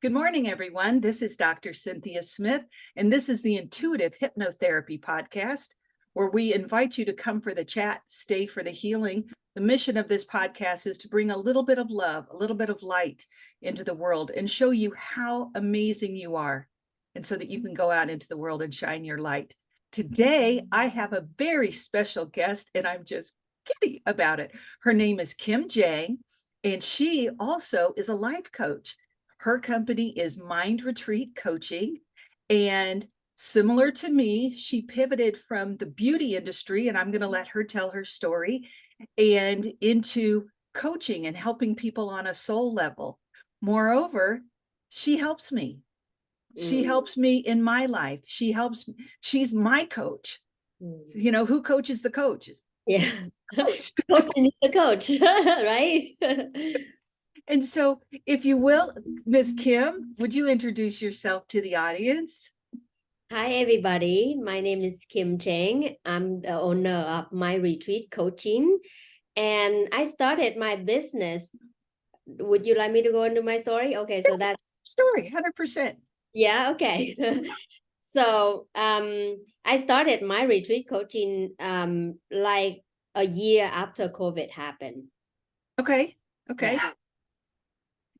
Good morning, everyone. This is Dr. Cynthia Smith, and this is the Intuitive Hypnotherapy Podcast, where we invite you to come for the chat, stay for the healing. The mission of this podcast is to bring a little bit of love, a little bit of light into the world and show you how amazing you are, and so that you can go out into the world and shine your light. Today, I have a very special guest, and I'm just giddy about it. Her name is Kim Jang, and she also is a life coach. Her company is Mind Retreat Coaching, and similar to me, she pivoted from the beauty industry, and I'm going to let her tell her story, and into coaching and helping people on a soul level. Moreover, she helps me. She helps me in my life. She's my coach. You know, who coaches the coaches? Yeah. Coach needs a coach, right? And so, if you will, Miss Kim, would you introduce yourself to the audience? Hi, everybody. My name is Kim Jang. I'm the owner of My Retreat Coaching, and I started my business. Would you like me to go into my story? Okay, so that's story, 100%. Yeah, okay. So I started My Retreat Coaching like a year after COVID happened. Okay. Yeah.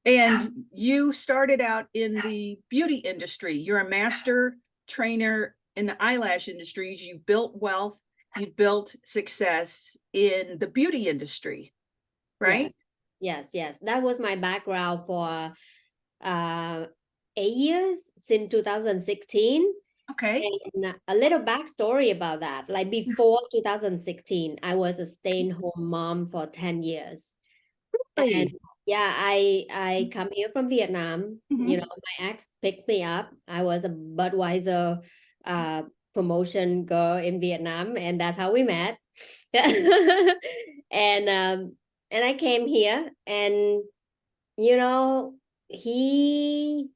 And you started out in the beauty industry. You're a master trainer in the eyelash industries. You built wealth, you built success in the beauty industry, right? Yes. That was my background for 8 years, since 2016. Okay. And a little backstory about that. Like before 2016, I was a stay-at-home mom for 10 years. Really? And yeah, I come here from Vietnam. You know, my ex picked me up. I was a Budweiser promotion girl in Vietnam, and that's how we met. And I came here, and you know, he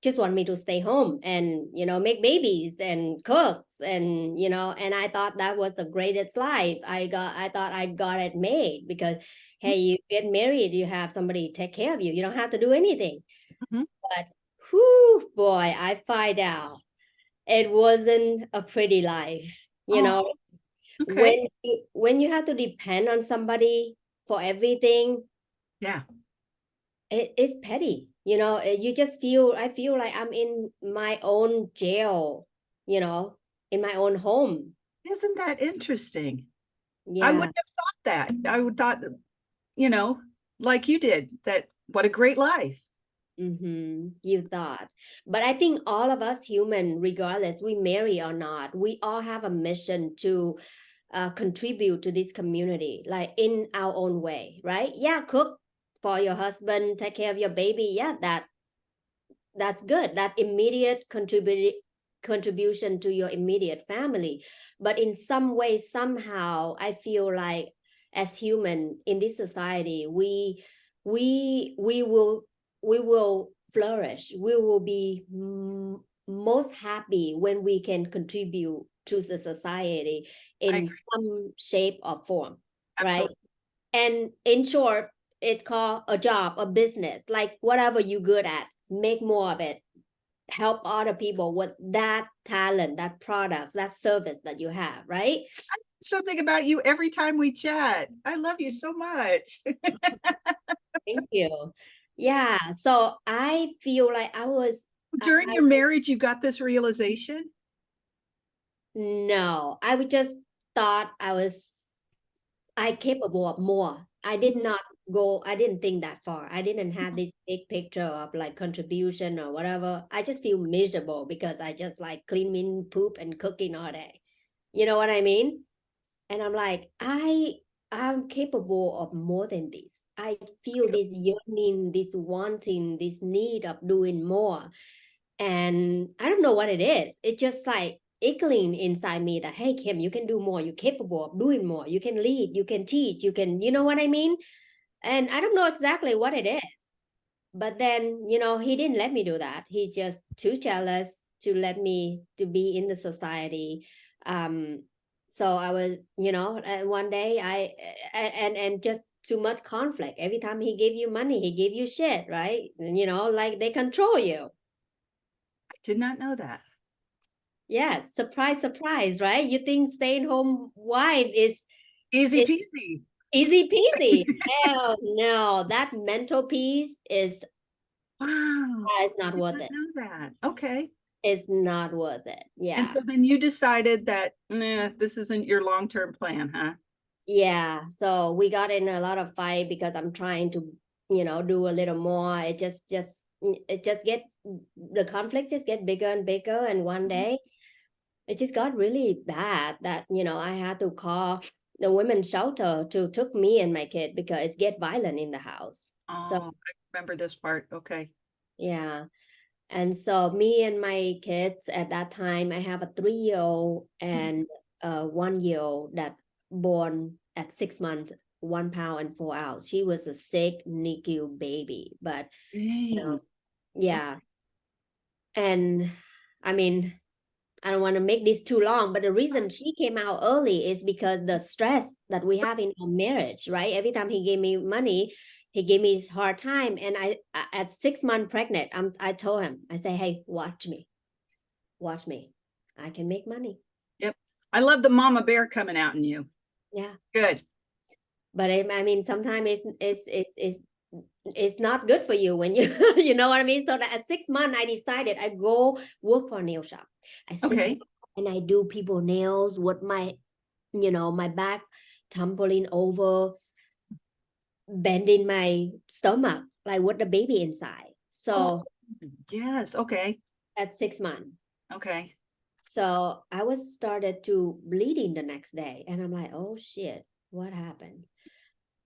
just want me to stay home and make babies and cooks, and and I thought that was the greatest life. I thought I got it made, because hey, you get married, you have somebody take care of you, you don't have to do anything. But whoo boy, I find out it wasn't a pretty life. Okay. When you have to depend on somebody for everything, Yeah. it's petty. You just I feel like I'm in my own jail, in my own home. Isn't that interesting? I Yeah. wouldn't have thought that. I would thought, you know, like you did, that what a great life. You thought. But I think all of us human, regardless we marry or not, we all have a mission to contribute to this community, like in our own way, right? Yeah, cook for your husband, take care of your baby. Yeah, that's good. That immediate contribution to your immediate family. But in some way, somehow, I feel like as human in this society, we will flourish. We will be most happy when we can contribute to the society in some shape or form. Absolutely. Right? And in short, it's called a job, a business, like whatever you're good at, make more of it. Help other people with that talent, that product, that service that you have, right? Something about you every time we chat. I love you so much. Thank you. Yeah. So I feel like I was during your marriage, you got this realization? No, I would just thought I capable of more. I didn't think that far. I didn't have this big picture of like contribution or whatever. I just feel miserable because I just like cleaning poop and cooking all day. You know what I mean? And I'm like, I'm capable of more than this. I feel this yearning, this wanting, this need of doing more. And I don't know what it is. It's just like ickling inside me that, hey, Kim, you can do more. You're capable of doing more. You can lead, you can teach, you know what I mean? And I don't know exactly what it is. But then, he didn't let me do that. He's just too jealous to let me to be in the society. So I was, one day and just too much conflict. Every time he gave you money, he gave you shit, right? And, like they control you. I did not know that. Yes, surprise, surprise, right? You think staying home wife is Easy peasy. easy peasy. Hell no, that mental peace is Wow. not I did worth not it. know that. Okay. It's not worth it. And Yeah. so then you decided that, nah, this isn't your long-term plan, huh? Yeah. So we got in a lot of fight because I'm trying to, do a little more. It just get the conflicts just get bigger and bigger. And one day it just got really bad that, I had to call the women's shelter to took me and my kid because it's get violent in the house. So Oh, I remember this part. Okay. yeah. And so me and my kids at that time, I have a 3-year-old and a 1-year-old that born at 6 months, 1 pound and 4 ounces. She was a sick NICU baby, but Dang. yeah. And I mean, I don't want to make this too long, but the reason she came out early is because the stress that we have in our marriage, right? Every time he gave me money, he gave me his hard time. And at 6 months pregnant, I told him, I say, hey, watch me. I can make money. Yep. I love the mama bear coming out in you. Yeah. Good. But I mean, sometimes it's not good for you when you, you know what I mean? So that at 6 months, I decided I go work for a nail shop. I sit Okay. and I do people nails with my, my back tumbling over, bending my stomach, like with the baby inside. So Yes. Okay. at 6 months. Okay. So I was started to bleeding the next day. And I'm like, oh shit, what happened?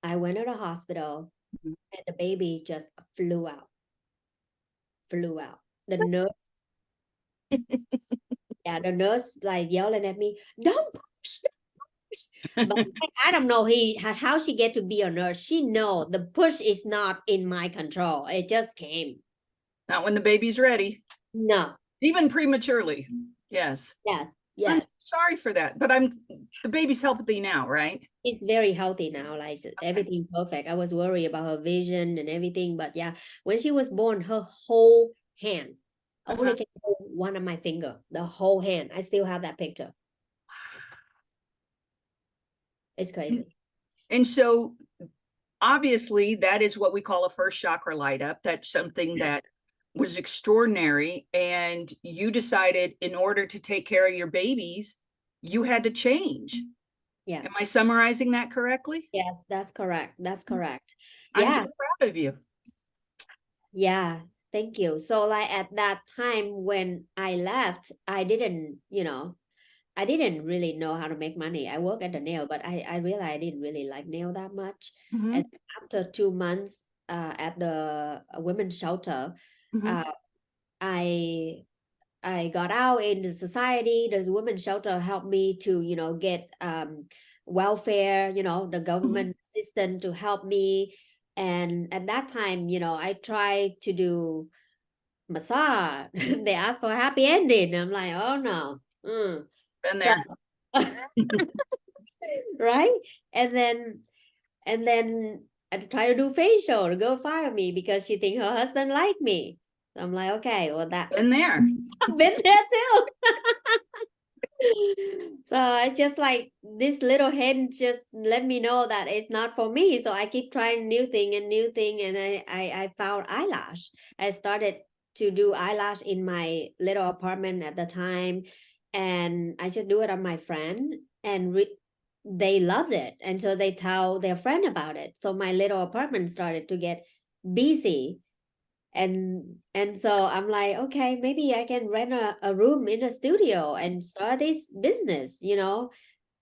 I went to the hospital Mhm. and the baby just flew out. The nurse, yeah, the nurse like yelling at me, don't push. But I don't know how she get to be a nurse. She know the push is not in my control. It just came. Not when the baby's ready, No. even prematurely. Yes. Yes. I'm Yes. sorry for that, but the baby's healthy now, right? It's very healthy now, like everything perfect. I was worried about her vision and everything, but yeah, when she was born, her whole hand only can hold one of my finger, the whole hand. I still have that picture. It's crazy. And so obviously that is what we call a first chakra light up. That's something that was extraordinary. And you decided in order to take care of your babies, you had to change. Yeah. Am I summarizing that correctly? Yes, that's correct. That's correct. I'm Yeah. so proud of you. Yeah. Thank you. So like at that time when I left, I didn't really know how to make money. I work at the nail, but I realized I didn't really like nail that much. Mhm. And after 2 months at the women's shelter, Mhm. I got out in the society. The women's shelter helped me to, get welfare, the government assistance to help me. And at that time, I tried to do massage. They asked for a happy ending. I'm like, oh no. Been So there. right. And then I try to do facial. The girl fired me because she think her husband liked me. So I'm like, okay, well that Been there. I've been there too. So I just like this little hint just let me know that it's not for me. So I keep trying new thing, and I found eyelash. I started to do eyelash in my little apartment at the time, and I just do it on my friend, and they loved it, and so they tell their friend about it. So my little apartment started to get busy, and so I'm like, okay, maybe I can rent a room in a studio and start this business,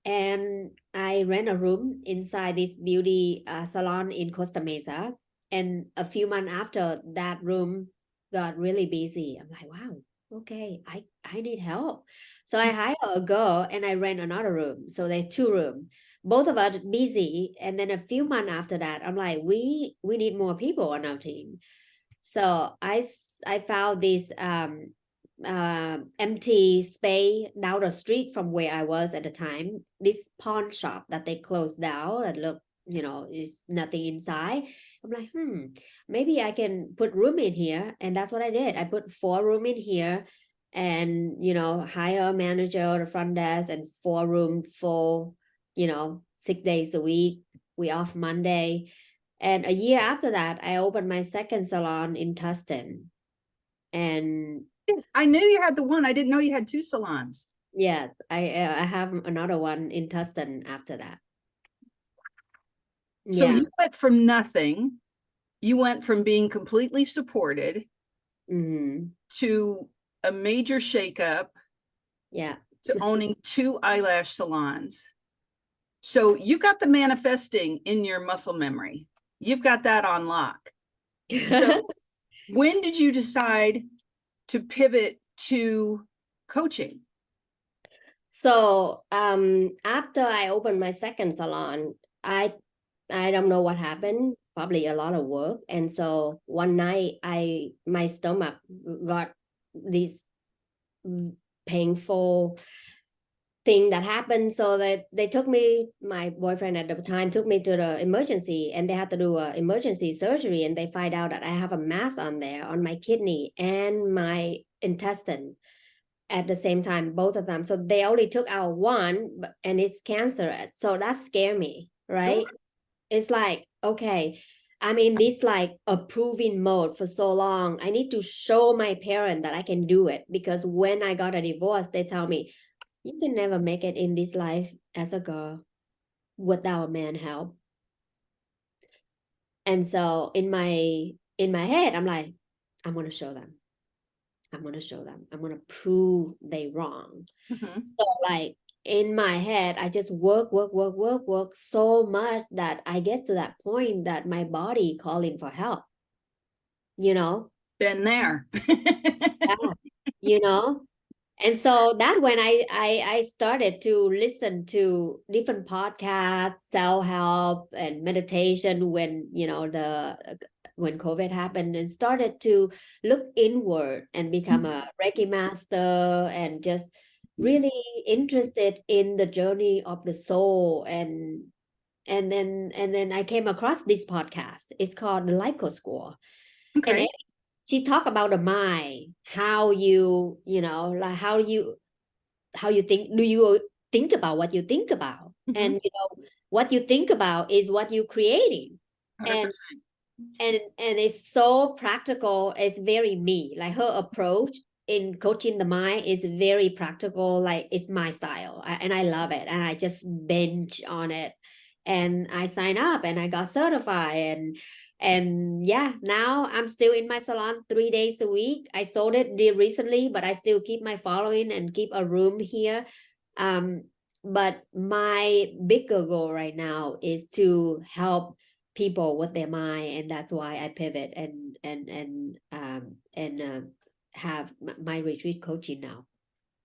and I rent a room inside this beauty salon in Costa Mesa. And a few months after, that room got really busy. I'm like, wow, okay, I need help. So I hire a girl and I rent another room. So there's 2 rooms. Both of us busy. And then a few months after that, I'm like, we need more people on our team. So I found this empty space down the street from where I was at the time. This pawn shop that they closed down and look it's nothing inside. I'm like, maybe I can put room in here. And that's what I did. I put 4 room in here and, hire a manager or the front desk and 4 room full, 6 days a week. We off Monday. And a year after that, I opened my second salon in Tustin. And I knew you had the one. I didn't know you had 2 salons. yes, I have another one in Tustin after that. So Yeah. you went from nothing. You went from being completely supported to a major shakeup. Yeah. To owning 2 eyelash salons. So you got the manifesting in your muscle memory. You've got that on lock. So when did you decide to pivot to coaching? So after I opened my second salon, I don't know what happened, probably a lot of work. And so one night my stomach got this painful thing that happened. So that they took me, my boyfriend at the time took me to the emergency, and they had to do an emergency surgery, and they find out that I have a mass on there on my kidney and my intestine at the same time, both of them. So they only took out one, and it's cancerous. So that scared me, right? Sure. It's like, okay, I'm in this like approving mode for so long. I need to show my parents that I can do it, because when I got a divorce, they tell me, you can never make it in this life as a girl without a man help. And so in my head, I'm like, I'm gonna show them. I'm gonna show them. I'm gonna prove they wrong. So like in my head, I just work so much that I get to that point that my body calling for help. Been there. Yeah, And so that when I started to listen to different podcasts, self-help and meditation when COVID happened, and started to look inward and become a Reiki master, and just really interested in the journey of the soul. And then I came across this podcast. It's called the Life Coach School. And Okay. she talked about the mind, how like how you think. Do you think about what you think about? And what you think about is what you're creating. 100%. And it's so practical. It's very me. Like her approach in coaching the mind is very practical. Like it's my style, and I love it. And I just binge on it, and I signed up and I got certified, and yeah, now I'm still in my salon 3 days a week. I sold it recently, but I still keep my following and keep a room here. But my bigger goal right now is to help people with their mind, and that's why I pivot and have my retreat coaching now.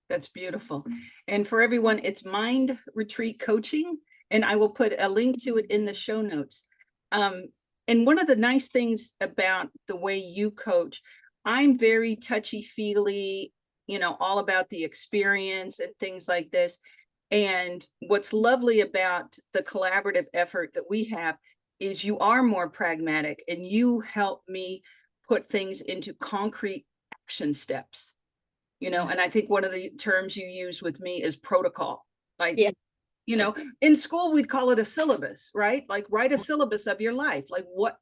That's beautiful. And for everyone, it's Mind Retreat Coaching, and I will put a link to it in the show notes. And one of the nice things about the way you coach, I'm very touchy-feely, all about the experience and things like this. And what's lovely about the collaborative effort that we have is you are more pragmatic, and you help me put things into concrete action steps. And I think one of the terms you use with me is protocol. Like, Yeah. In school, we'd call it a syllabus, right? Like write a syllabus of your life. Like what,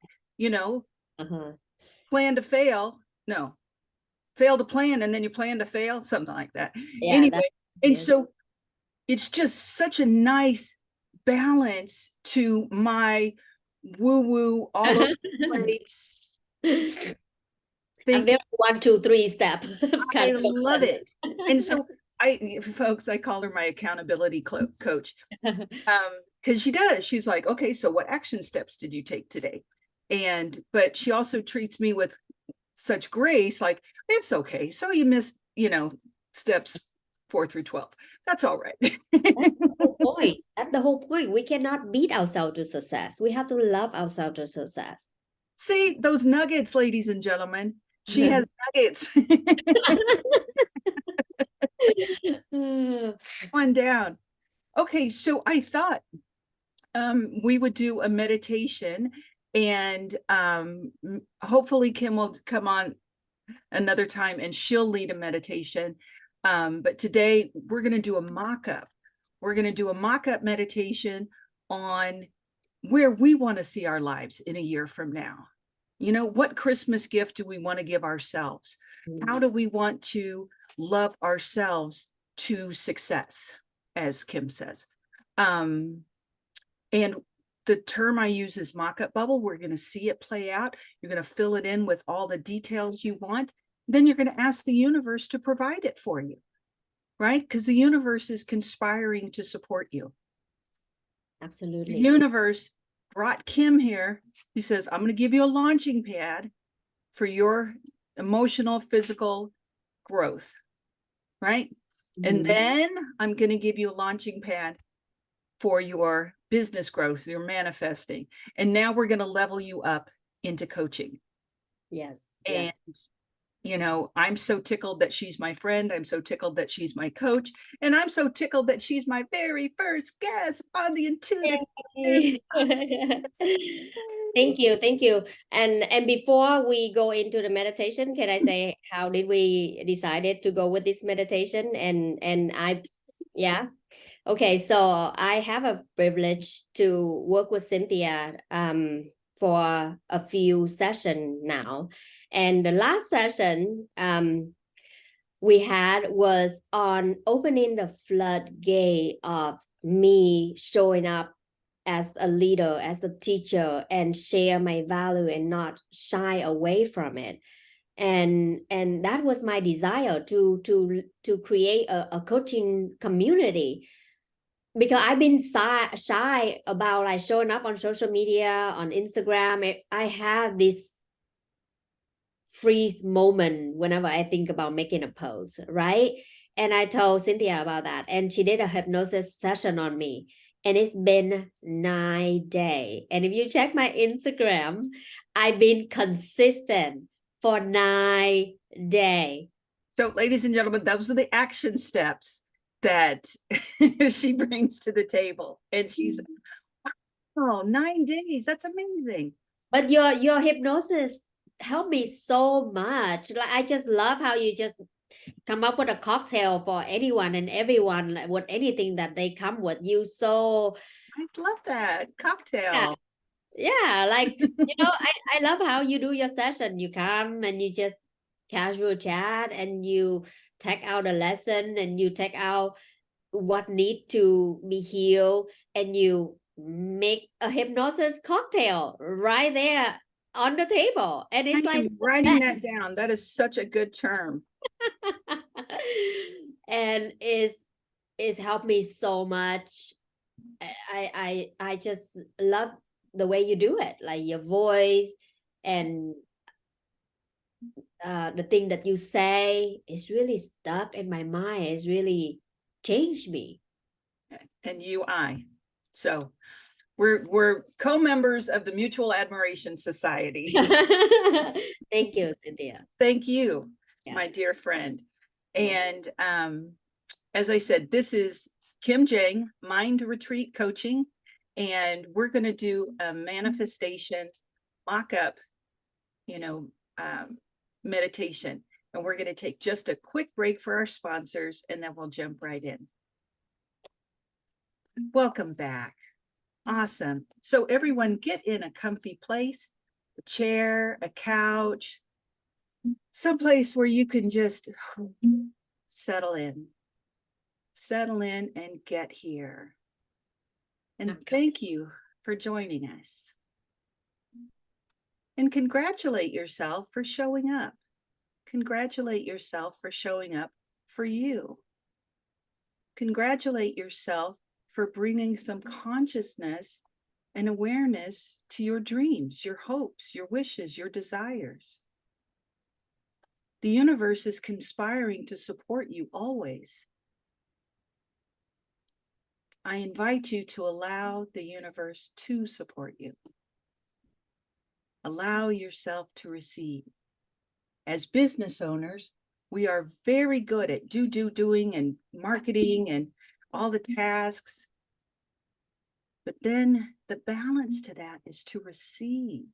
plan to fail. No, fail to plan, and then you plan to fail, something like that. Yeah, Anyway, and so it's just such a nice balance to my woo-woo all over the place. I'm very 1, 2, 3 step. I love it. And so I call her my accountability coach. Because she does. She's like, okay, so what action steps did you take today? But she also treats me with such grace, like, it's okay. So you missed, steps 4 through 12. That's all right. That's the whole point. That's the whole point. We cannot beat ourselves to success. We have to love ourselves to success. See those nuggets, ladies and gentlemen. She has nuggets. One down. Okay, so I thought We would do a meditation, and hopefully Kim will come on another time and she'll lead a meditation. But today we're going to do a mock-up. We're going to do a mock-up meditation on where we want to see our lives in a year from now. You know, what Christmas gift do we want to give ourselves? How do we want to love ourselves to success, as Kim says? And the term I use is mock-up bubble. We're going to see it play out. You're going to fill it in with all the details you want. Then you're going to ask the universe to provide it for you, right? Because the universe is conspiring to support you. Absolutely. The universe brought Kim here. He says, I'm going to give you a launching pad for your emotional, physical growth, right? And then I'm going to give you a launching pad for your business growth, your manifesting. And now we're going to level you up into coaching. Yes. And, you know, I'm so tickled that she's my friend. I'm so tickled that she's my coach. And I'm so tickled that she's my very first guest on the Intuitive. Thank you. Thank you. And before we go into the meditation, can I say, how did we decided to go with this meditation? Yeah. Okay, so I have a privilege to work with Cynthia for a few sessions now. And the last session we had was on opening the floodgate of me showing up as a leader, as a teacher, and share my value and not shy away from it. And that was my desire to create a coaching community, because I've been shy about like showing up on social media, on Instagram. I have this freeze moment whenever I think about making a post, right? And I told Cynthia about that, and she did a hypnosis session on me. And it's been 9 days. And if you check my Instagram, I've been consistent for 9 days. So, ladies and gentlemen, those are the action steps that she brings to the table. And she's, oh, 9 days. That's amazing. But your hypnosis helped me so much. Like, I just love how you just come up with a cocktail for anyone and everyone, like, with anything that they come with. You so I love that cocktail. yeah, like you know, I love how you do your session. You come and you just casual chat, and you take out a lesson, and you take out what need to be healed, and you make a hypnosis cocktail right there on the table. And it's I like am writing that down. That is such a good term. and it's helped me so much. I just love the way you do it, like your voice and the thing that you say is really stuck in my mind. It's really changed me. And so we're co-members of the Mutual Admiration Society. Thank you, Cynthia. Thank you, my dear friend. And as I said, this is Kim Jang, Mind Retreat Coaching, and we're going to do a manifestation mock-up, meditation. And we're going to take just a quick break for our sponsors, and then we'll jump right in. Welcome back. Awesome. So everyone, get in a comfy place, a chair, a couch, someplace where you can just settle in and get here. And thank you for joining us. And congratulate yourself for showing up. Congratulate yourself for showing up for you. Congratulate yourself for bringing some consciousness and awareness to your dreams, your hopes, your wishes, your desires. The universe is conspiring to support you always. I invite you to allow the universe to support you. Allow yourself to receive. As business owners, we are very good at doing and marketing and all the tasks. But then the balance to that is to receive.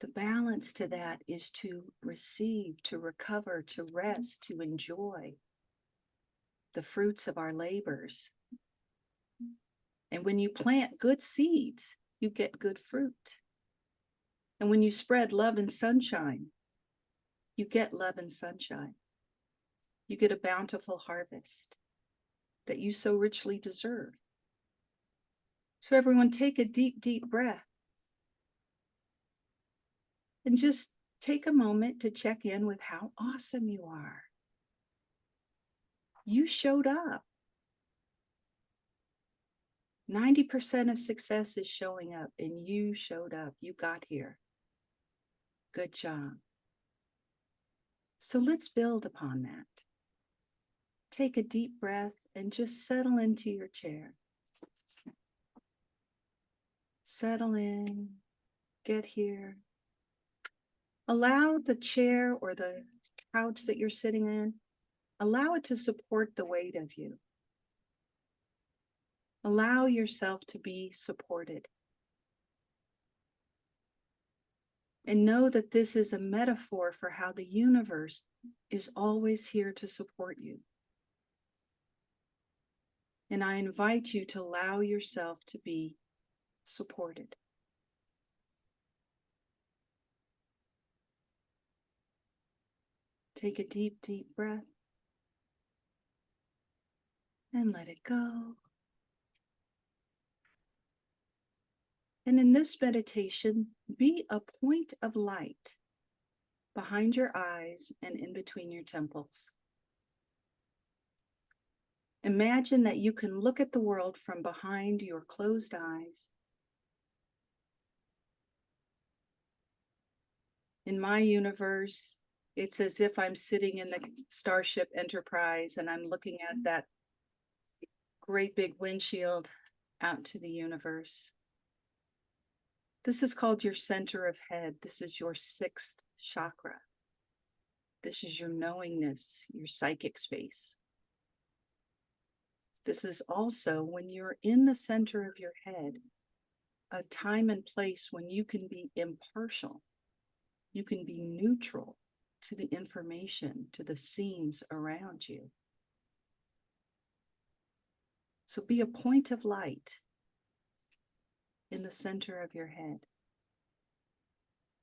The balance to that is to receive, to recover, to rest, to enjoy the fruits of our labors. And when you plant good seeds, you get good fruit. And when you spread love and sunshine, you get love and sunshine. You get a bountiful harvest that you so richly deserve. So everyone, take a deep, deep breath. And just take a moment to check in with how awesome you are. You showed up. 90% of success is showing up, and you showed up. You got here. Good job. So let's build upon that. Take a deep breath and just settle into your chair. Settle in, get here. Allow the chair or the couch that you're sitting in, allow it to support the weight of you. Allow yourself to be supported. And know that this is a metaphor for how the universe is always here to support you. And I invite you to allow yourself to be supported. Take a deep, deep breath and let it go. And in this meditation, be a point of light behind your eyes and in between your temples. Imagine that you can look at the world from behind your closed eyes. In my universe, it's as if I'm sitting in the Starship Enterprise and I'm looking at that great big windshield out to the universe. This is called your center of head. This is your sixth chakra. This is your knowingness, your psychic space. This is also, when you're in the center of your head, a time and place when you can be impartial. You can be neutral to the information, to the scenes around you. So be a point of light in the center of your head.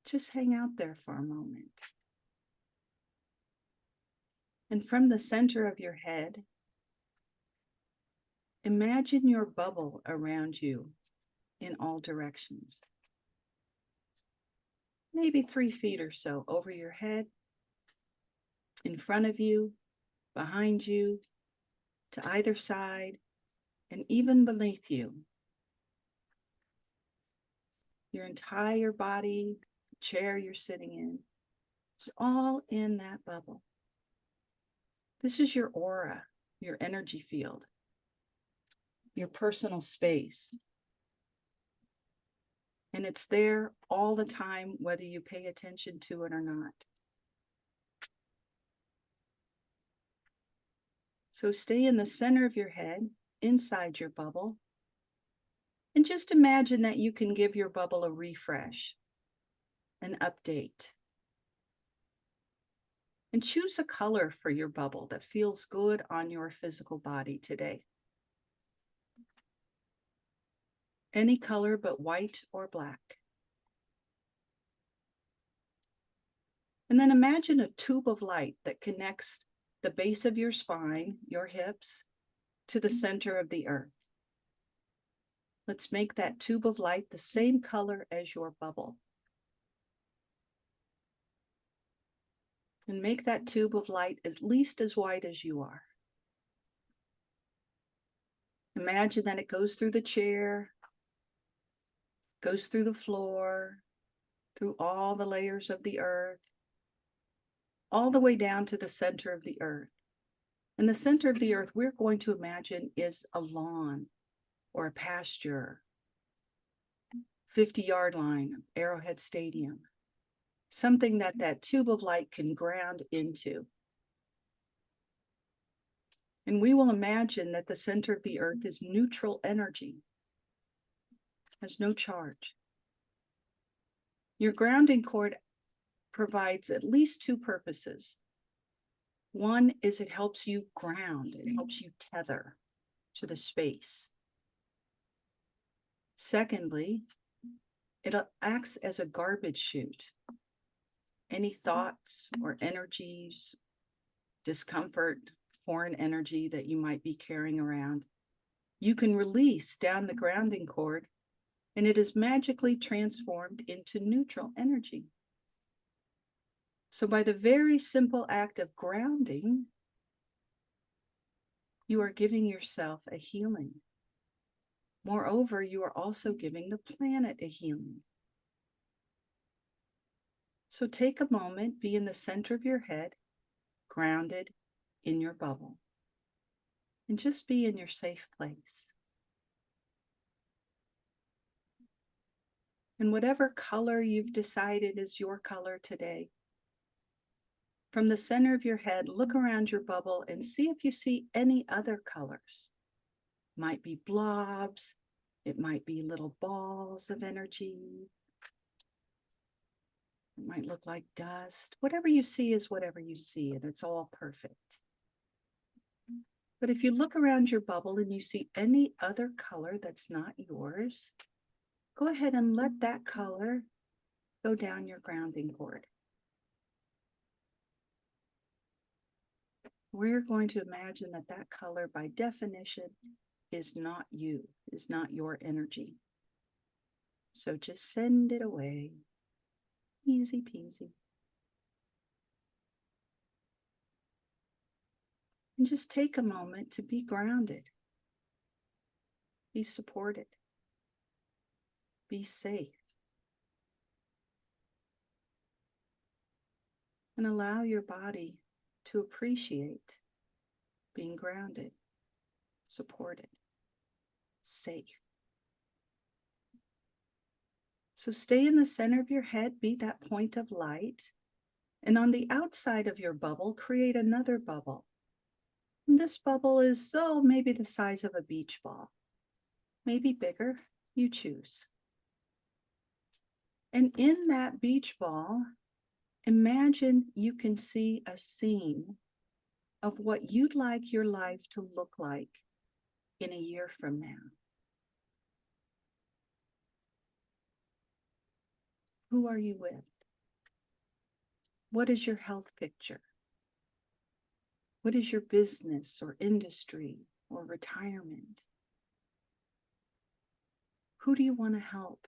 Just hang out there for a moment. And from the center of your head, imagine your bubble around you in all directions. Maybe 3 feet or so over your head, in front of you, behind you, to either side, and even beneath you. Your entire body, the chair you're sitting in, is all in that bubble. This is your aura, your energy field, your personal space. And it's there all the time, whether you pay attention to it or not. So stay in the center of your head, inside your bubble, and just imagine that you can give your bubble a refresh, an update. And choose a color for your bubble that feels good on your physical body today. Any color but white or black. And then imagine a tube of light that connects the base of your spine, your hips, to the center of the earth. Let's make that tube of light the same color as your bubble. And make that tube of light at least as wide as you are. Imagine that it goes through the chair, goes through the floor, through all the layers of the earth, all the way down to the center of the earth. And the center of the earth we're going to imagine is a lawn or a pasture, 50-yard line, Arrowhead Stadium, something that tube of light can ground into. And we will imagine that the center of the earth is neutral energy, has no charge. Your grounding cord provides at least two purposes. One is it helps you ground, it helps you tether to the space. Secondly, it acts as a garbage chute. Any thoughts or energies, discomfort, foreign energy that you might be carrying around, you can release down the grounding cord, and it is magically transformed into neutral energy. So by the very simple act of grounding, you are giving yourself a healing. Moreover, you are also giving the planet a healing. So take a moment, be in the center of your head, grounded in your bubble, and just be in your safe place. And whatever color you've decided is your color today, from the center of your head, look around your bubble and see if you see any other colors. Might be blobs, it might be little balls of energy. It might look like dust. Whatever you see is whatever you see, and it's all perfect. But if you look around your bubble and you see any other color that's not yours, go ahead and let that color go down your grounding cord. We're going to imagine that that color, by definition, is not you, is not your energy. So just send it away. Easy peasy. And just take a moment to be grounded, be supported, be safe, and allow your body to appreciate being grounded, supported, safe. So stay in the center of your head, be that point of light, and on the outside of your bubble, create another bubble. And this bubble is, maybe the size of a beach ball, maybe bigger, you choose. And in that beach ball, imagine you can see a scene of what you'd like your life to look like in a year from now. Who are you with? What is your health picture? What is your business or industry or retirement? Who do you want to help?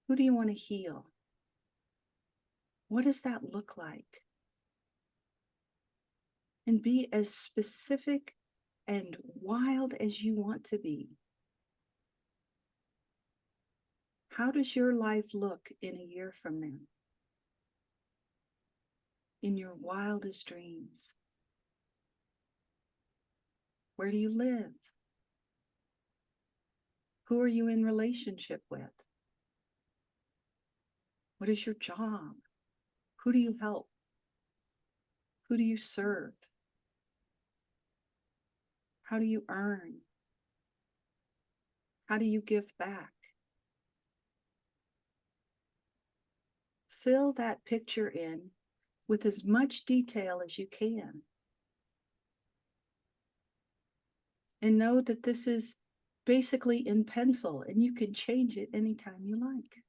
Who do you want to heal? What does that look like? And be as specific and wild as you want to be. How does your life look in a year from now? In your wildest dreams? Where do you live? Who are you in relationship with? What is your job? Who do you help? Who do you serve? How do you earn? How do you give back? Fill that picture in with as much detail as you can. And know that this is basically in pencil and you can change it anytime you like.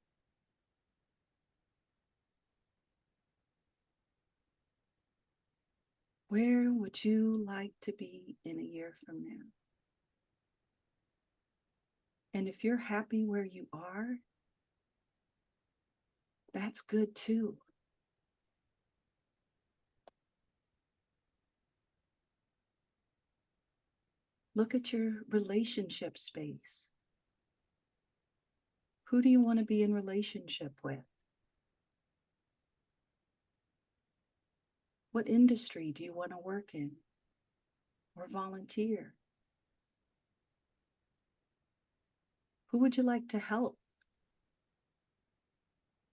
Where would you like to be in a year from now? And if you're happy where you are, that's good too. Look at your relationship space. Who do you want to be in relationship with? What industry do you want to work in or volunteer? Who would you like to help?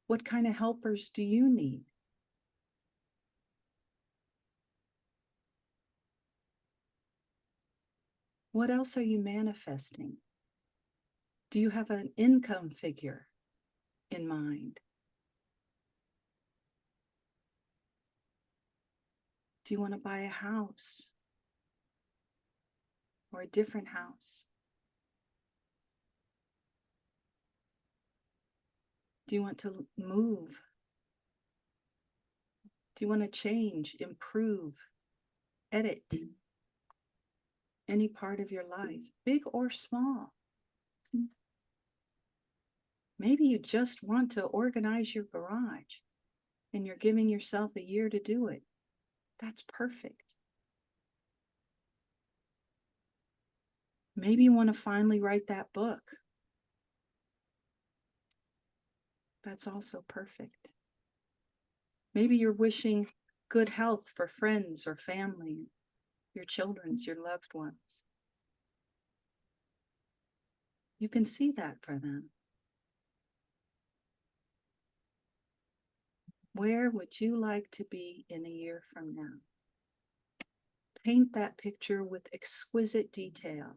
What kind of helpers do you need? What else are you manifesting? Do you have an income figure in mind? Do you want to buy a house or a different house? Do you want to move? Do you want to change, improve, edit any part of your life, big or small? Maybe you just want to organize your garage and you're giving yourself a year to do it. That's perfect. Maybe you want to finally write that book. That's also perfect. Maybe you're wishing good health for friends or family, your children's, your loved ones. You can see that for them. Where would you like to be in a year from now? Paint that picture with exquisite detail.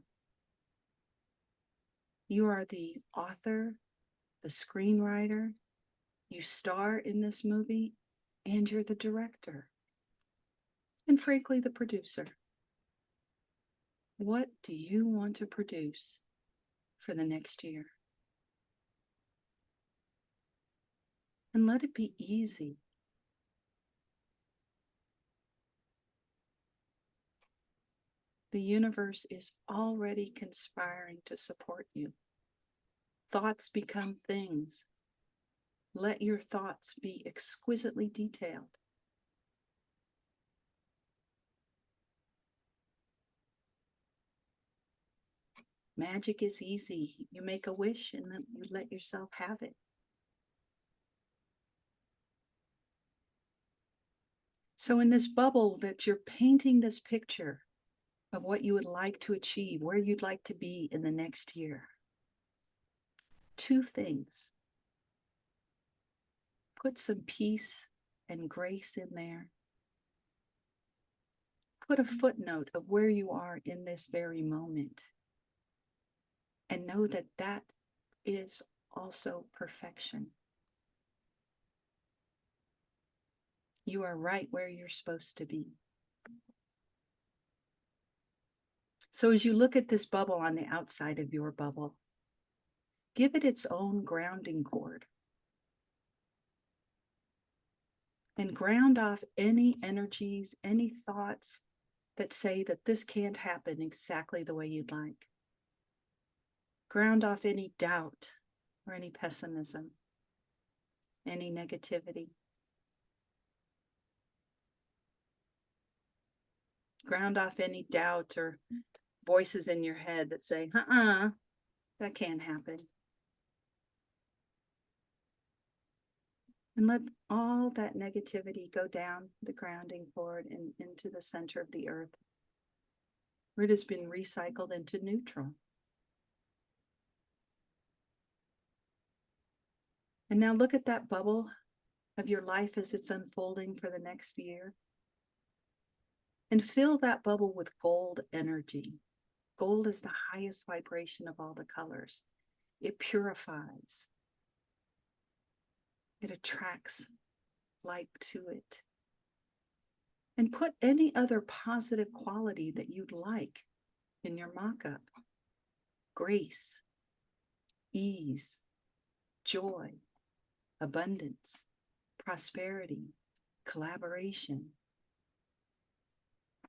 You are the author, the screenwriter, you star in this movie, and you're the director. And frankly, the producer. What do you want to produce for the next year? And let it be easy. The universe is already conspiring to support you. Thoughts become things. Let your thoughts be exquisitely detailed. Magic is easy. You make a wish and then you let yourself have it. So in this bubble that you're painting this picture of what you would like to achieve, where you'd like to be in the next year. Two things. Put some peace and grace in there. Put a footnote of where you are in this very moment. And know that that is also perfection. You are right where you're supposed to be. So as you look at this bubble on the outside of your bubble, give it its own grounding cord. And ground off any energies, any thoughts that say that this can't happen exactly the way you'd like. Ground off any doubt or any pessimism, any negativity. Ground off any doubt or voices in your head that say, that can't happen. And let all that negativity go down the grounding cord and into the center of the earth, where it has been recycled into neutral. And now look at that bubble of your life as it's unfolding for the next year. And fill that bubble with gold energy. Gold is the highest vibration of all the colors. It purifies. It attracts light to it. And put any other positive quality that you'd like in your mock-up. Grace, ease, joy, abundance, prosperity, collaboration.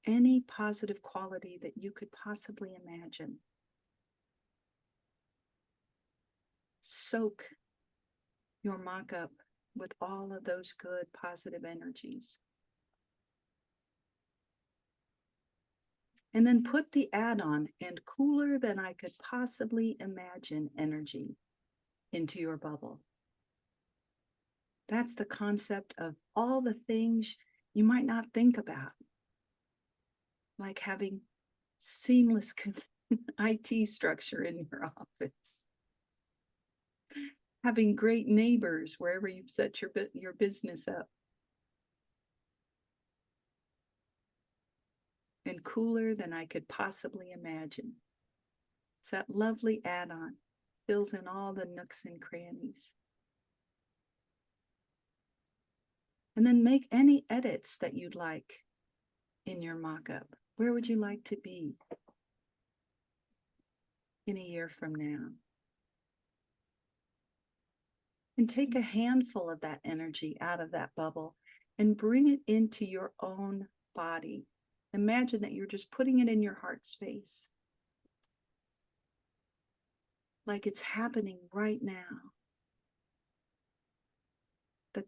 Any positive quality that you could possibly imagine. Soak your mock-up with all of those good positive energies. And then put the add-on and cooler than I could possibly imagine energy into your bubble. That's the concept of all the things you might not think about, like having seamless IT structure in your office, having great neighbors wherever you've set your business up, and cooler than I could possibly imagine. It's that lovely add-on, fills in all the nooks and crannies. And then make any edits that you'd like in your mock-up. Where would you like to be in a year from now? And take a handful of that energy out of that bubble and bring it into your own body. Imagine that you're just putting it in your heart space, like it's happening right now.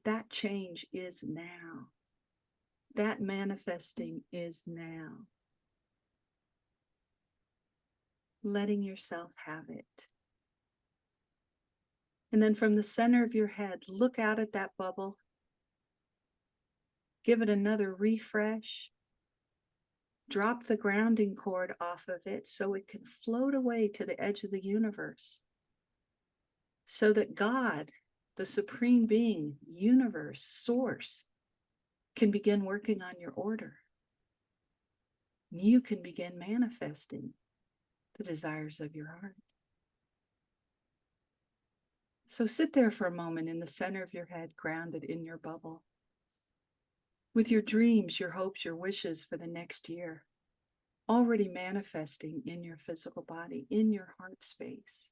That change is now. That manifesting is now. Letting yourself have it. And then from the center of your head, look out at that bubble. Give it another refresh. Drop the grounding cord off of it so it can float away to the edge of the universe. So that God, the supreme being, universe, source, can begin working on your order. You can begin manifesting the desires of your heart. So sit there for a moment in the center of your head, grounded in your bubble, with your dreams, your hopes, your wishes for the next year, already manifesting in your physical body, in your heart space.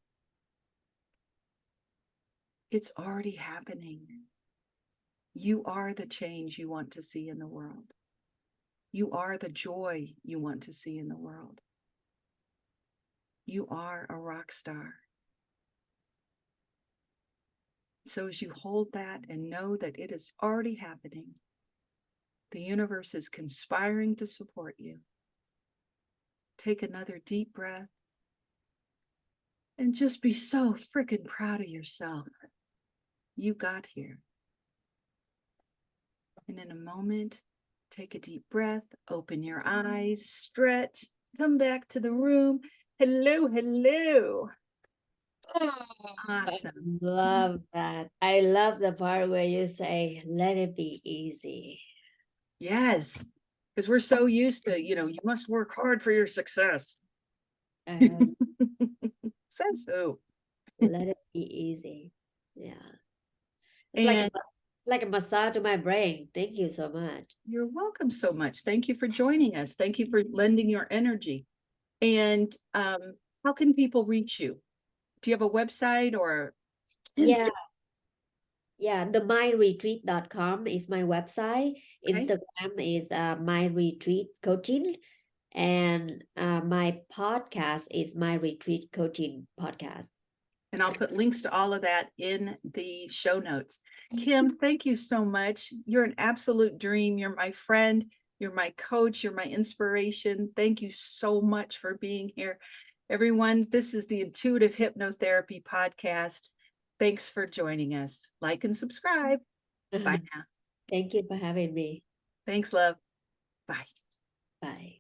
It's already happening. You are the change you want to see in the world. You are the joy you want to see in the world. You are a rock star. So as you hold that and know that it is already happening, the universe is conspiring to support you. Take another deep breath and just be so freaking proud of yourself. You got here. And in a moment, take a deep breath, open your eyes, stretch, come back to the room. Hello, hello. Awesome. I love that. I love the part where you say, let it be easy. Yes, because we're so used to, you must work hard for your success. Um, Says who? let it be easy. Yeah. It's And like a massage to my brain. Thank you so much. you're welcome so much. Thank you for joining us. Thank you for lending your energy. And how can people reach you? Do you have a website or Yeah. Instagram? Yeah, the myretreat.com is my website. Okay. Instagram is my retreat coaching, and my podcast is my retreat coaching podcast. And I'll put links to all of that in the show notes. Kim, thank you so much. You're an absolute dream. You're my friend. You're my coach. You're my inspiration. Thank you so much for being here. Everyone, this is the Intuitive Hypnotherapy Podcast. Thanks for joining us. Like and subscribe. Bye now. Thank you for having me. Thanks, love. Bye. Bye.